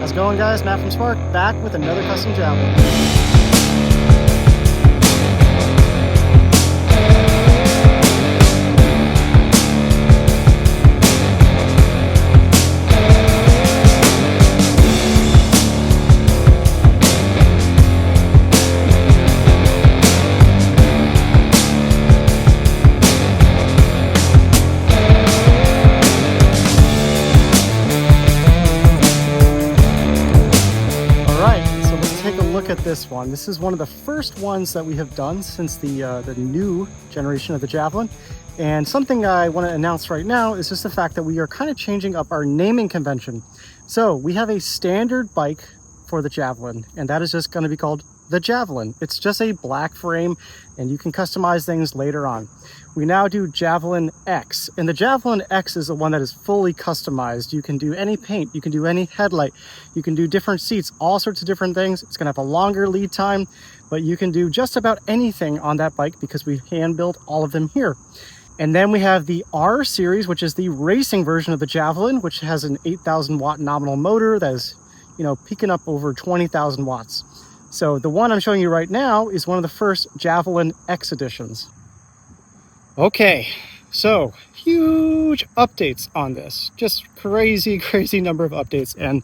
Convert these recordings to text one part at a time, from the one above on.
How's it going, guys? Matt from Spark, back with another custom Javelin. At this one. This is one of the first ones that we have done since the new generation of the Javelin. And something I want to announce right now is just the fact that we are kind of changing up our naming convention. So we have a standard bike for the Javelin, and that is just going to be called the Javelin. It's just a black frame, and you can customize things later on. We now do Javelin X, and the Javelin X is the one that is fully customized. You can do any paint, you can do any headlight, you can do different seats, all sorts of different things. It's going to have a longer lead time, but you can do just about anything on that bike because we hand built all of them here. And then we have the R series, which is the racing version of the Javelin, which has an 8,000 watt nominal motor that is, peaking up over 20,000 watts. So the one I'm showing you right now is one of the first Javelin X editions. Okay, so huge updates on this. Just crazy number of updates. And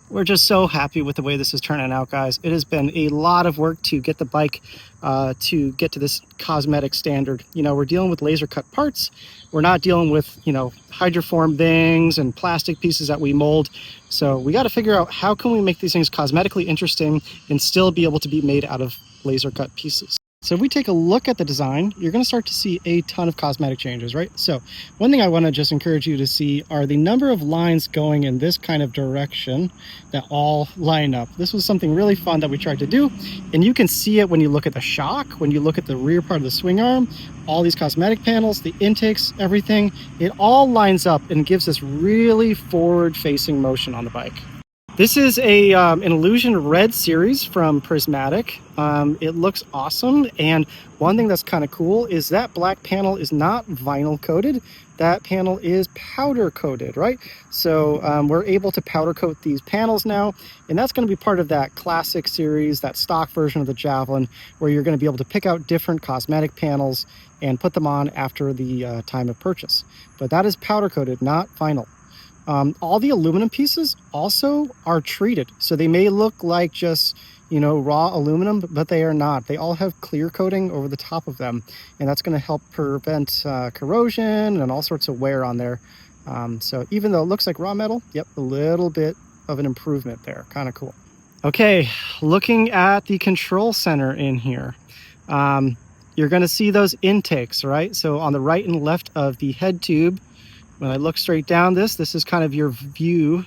we're just so happy with the way this is turning out, guys. It has been a lot of work to get the bike to get to this cosmetic standard. We're dealing with laser cut parts. We're not dealing with, hydroform things and plastic pieces that we mold. So we got to figure out how can we make these things cosmetically interesting and still be able to be made out of laser cut pieces. So if we take a look at the design, you're going to start to see a ton of cosmetic changes, right? So one thing I want to just encourage you to see are the number of lines going in this kind of direction that all line up. This was something really fun that we tried to do. And you can see it when you look at the shock, when you look at the rear part of the swing arm, all these cosmetic panels, the intakes, everything, it all lines up and gives this really forward-facing motion on the bike. This is an Illusion Red series from Prismatic. It looks awesome, and one thing that's kind of cool is that black panel is not vinyl coated. That panel is powder coated, right? So we're able to powder coat these panels now, and that's going to be part of that classic series, that stock version of the Javelin, where you're going to be able to pick out different cosmetic panels and put them on after the time of purchase. But that is powder coated, not vinyl. All the aluminum pieces also are treated. So they may look like just, raw aluminum, but they are not. They all have clear coating over the top of them. And that's going to help prevent corrosion and all sorts of wear on there. So even though it looks like raw metal, yep, a little bit of an improvement there. Kind of cool. Okay, looking at the control center in here. You're going to see those intakes, right? So on the right and left of the head tube, when I look straight down this is kind of your view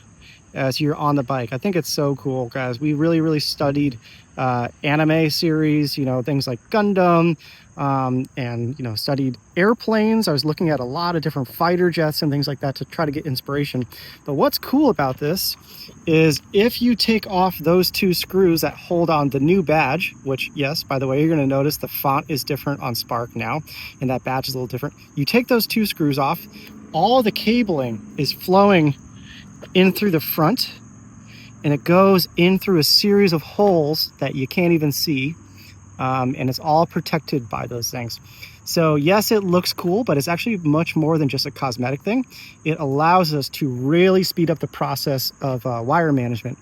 as you're on the bike. I think it's so cool, guys. We really studied anime series, things like Gundam, and, studied airplanes. I was looking at a lot of different fighter jets and things like that to try to get inspiration. But what's cool about this is if you take off those two screws that hold on the new badge, which, yes, by the way, you're going to notice the font is different on Spark now, and that badge is a little different. You take those two screws off, all the cabling is flowing in through the front, and it goes in through a series of holes that you can't even see, and it's all protected by those things. So yes, it looks cool, but it's actually much more than just a cosmetic thing. It allows us to really speed up the process of wire management.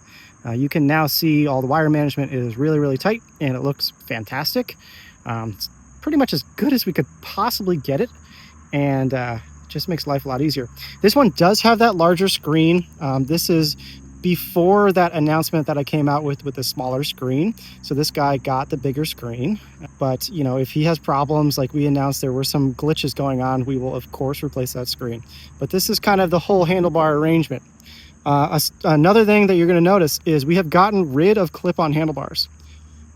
You can now see all the wire management is really tight, and it looks fantastic. It's pretty much as good as we could possibly get it, and just makes life a lot easier. This one does have that larger screen. This is before that announcement that I came out with the smaller screen. So this guy got the bigger screen, but if he has problems, like we announced there were some glitches going on, we will of course replace that screen. But this is kind of the whole handlebar arrangement. Another thing that you're going to notice is we have gotten rid of clip-on handlebars.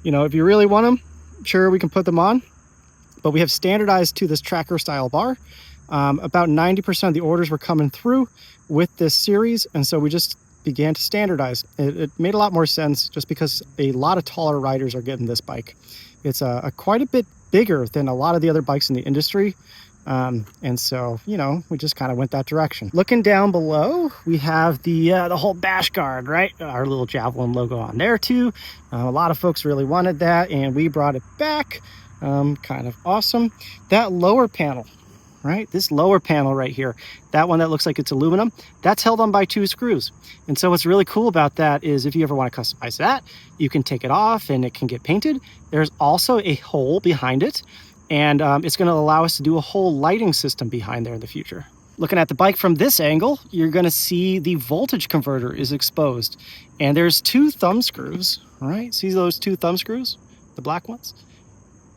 If you really want them, sure, we can put them on, but we have standardized to this tracker style bar. About 90% of the orders were coming through with this series, and so we just began to standardize. It made a lot more sense just because a lot of taller riders are getting this bike. It's quite a bit bigger than a lot of the other bikes in the industry. And so, you know, we just kind of went that direction. Looking down below, we have the whole bash guard, right? Our little Javelin logo on there too. A lot of folks really wanted that, and we brought it back. Kind of awesome. That lower panel, right? This lower panel right here, that one that looks like it's aluminum, that's held on by 2 screws. And so what's really cool about that is if you ever want to customize that, you can take it off and it can get painted. There's also a hole behind it, and it's going to allow us to do a whole lighting system behind there in the future. Looking at the bike from this angle, you're going to see the voltage converter is exposed, and there's 2 thumb screws, right? See those 2 thumb screws, the black ones?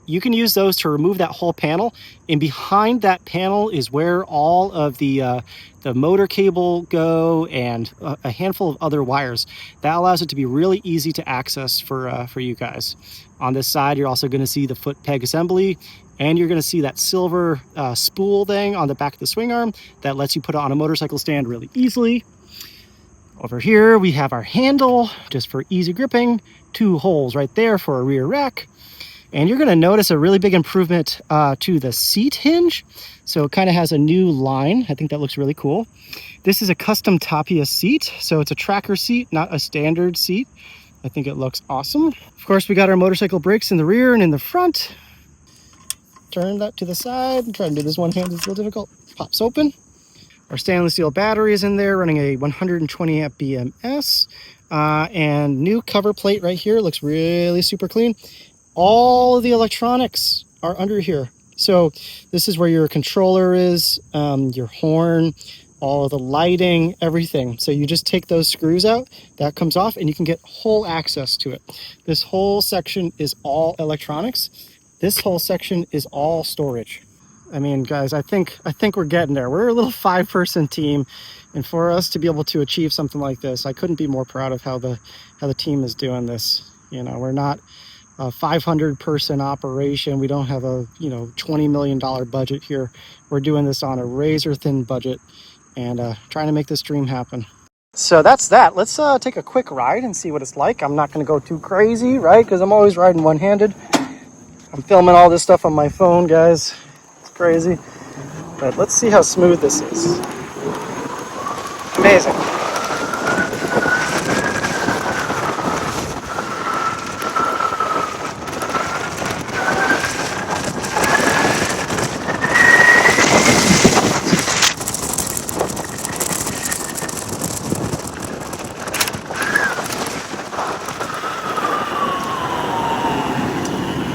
You can use those to remove that whole panel, and behind that panel is where all of the motor cable go, and a handful of other wires. That allows it to be really easy to access for you guys. On this side, you're also going to see the foot peg assembly, and you're going to see that silver spool thing on the back of the swing arm that lets you put it on a motorcycle stand really easily. Over here, we have our handle just for easy gripping, 2 holes right there for a rear rack. And you're going to notice a really big improvement to the seat hinge. So it kind of has a new line. I think that looks really cool. This is a custom Tapia seat. So it's a tracker seat, not a standard seat. I think it looks awesome. Of course, we got our motorcycle brakes in the rear and in the front. Turn that to the side. I'm trying to do this one hand, it's a little difficult. Pops open. Our stainless steel battery is in there, running a 120 amp BMS. And new cover plate right here. Looks really super clean. All of the electronics are under here. So this is where your controller is, your horn, all of the lighting, everything. So you just take those screws out, that comes off, and you can get whole access to it. This whole section is all electronics. This whole section is all storage. I mean, guys, I think we're getting there. We're a little 5-person team, and for us to be able to achieve something like this, I couldn't be more proud of how the team is doing this. You know, we're not a 500-person operation. We don't have a $20 million budget here. We're doing this on a razor thin budget and trying to make this dream happen. So that's that. Let's take a quick ride and see what it's like. I'm not going to go too crazy, right? Because I'm always riding one-handed. I'm filming all this stuff on my phone, guys. It's crazy. But let's see how smooth this is. Amazing.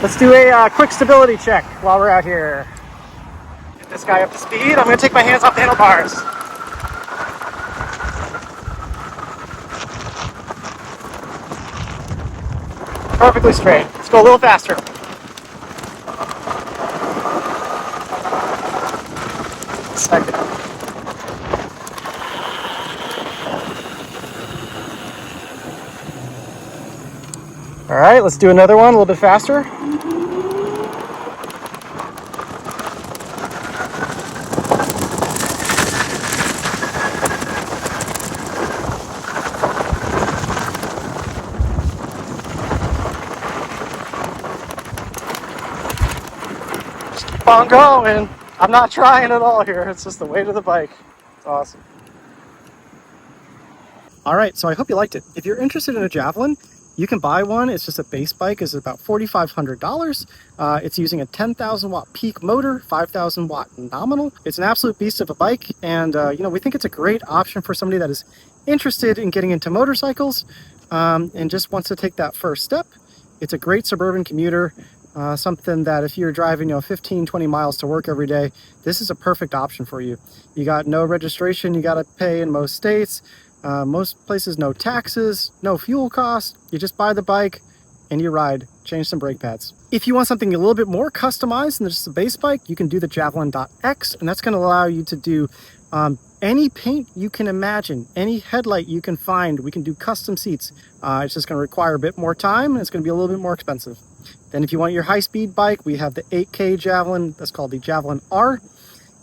Let's do a quick stability check while we're out here. Get this guy up to speed. I'm going to take my hands off the handlebars. Perfectly straight. Let's go a little faster. Second. All right, let's do another one a little bit faster. Keep on going. I'm not trying at all here. It's just the weight of the bike. It's awesome. All right, so I hope you liked it. If you're interested in a Javelin, you can buy one. It's just a base bike. It's about $4,500. It's using a 10,000 watt peak motor, 5,000 watt nominal. It's an absolute beast of a bike, and we think it's a great option for somebody that is interested in getting into motorcycles and just wants to take that first step. It's a great suburban commuter. Something that if you're driving 15, 20 miles to work every day, this is a perfect option for you. You got no registration you got to pay in most states. Most places, no taxes, no fuel costs. You just buy the bike and you ride, change some brake pads. If you want something a little bit more customized than just a base bike, you can do the Javelin X, and that's going to allow you to do any paint you can imagine, any headlight you can find. We can do custom seats. It's just going to require a bit more time, and it's going to be a little bit more expensive. Then if you want your high-speed bike, we have the 8K Javelin. That's called the Javelin R.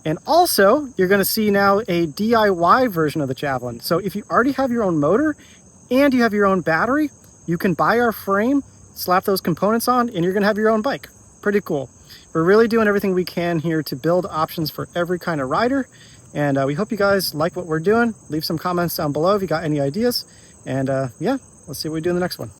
And also, you're going to see now a DIY version of the Javelin. So if you already have your own motor and you have your own battery, you can buy our frame, slap those components on, and you're going to have your own bike. Pretty cool. we're really doing everything we can here to build options for every kind of rider. And we hope you guys like what we're doing. Leave some comments down below if you got any ideas. And yeah, let's see what we do in the next one.